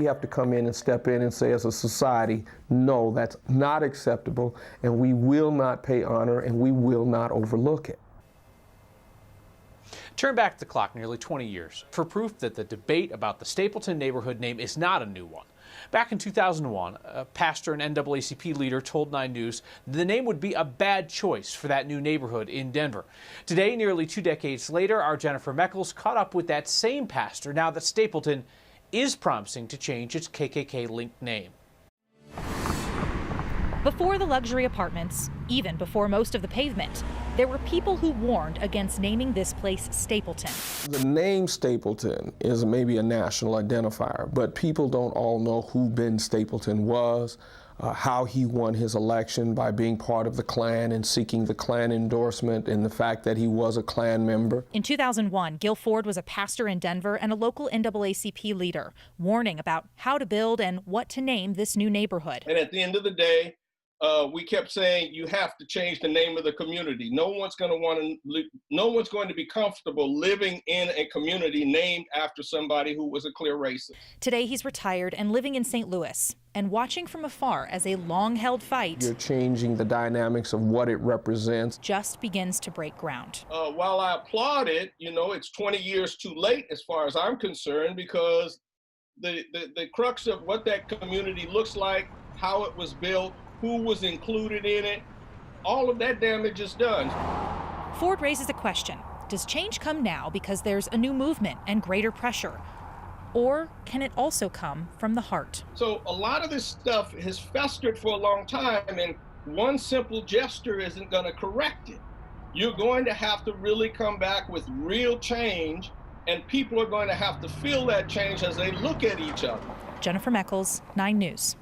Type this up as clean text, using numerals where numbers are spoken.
We have to come in and step in and say as a society, no, that's not acceptable, and we will not pay honor and we will not overlook it. Turn back the clock nearly 20 years for proof that the debate about the Stapleton neighborhood name is not a new one. Back in 2001, a pastor and NAACP leader told 9 News the name would be a bad choice for that new neighborhood in Denver. Today, nearly 2 decades later, our Jennifer Meckles caught up with that same pastor now that Stapleton is promising to change its KKK-linked name. Before the luxury apartments, even before most of the pavement, there were people who warned against naming this place Stapleton. The name Stapleton is maybe a national identifier, but people don't all know who Ben Stapleton was, how he won his election by being part of the Klan and seeking the Klan endorsement, and the fact that he was a Klan member. In 2001, Gil Ford was a pastor in Denver and a local NAACP leader, warning about how to build and what to name this new neighborhood. And at the end of the day, we kept saying you have to change the name of the community. No one's going to be comfortable living in a community named after somebody who was a clear racist. Today he's retired and living in St. Louis and watching from afar as a long-held fight You're changing the dynamics of what it represents. just begins to break ground. While I applaud it, it's 20 years too late as far as I'm concerned, because the crux of what that community looks like, how it was built, who was included in it, all of that damage is done. Ford raises a question. Does change come now because there's a new movement and greater pressure? Or can it also come from the heart? So a lot of this stuff has festered for a long time, and one simple gesture isn't going to correct it. You're going to have to really come back with real change, and people are going to have to feel that change as they look at each other. Jennifer Meckles, 9 News.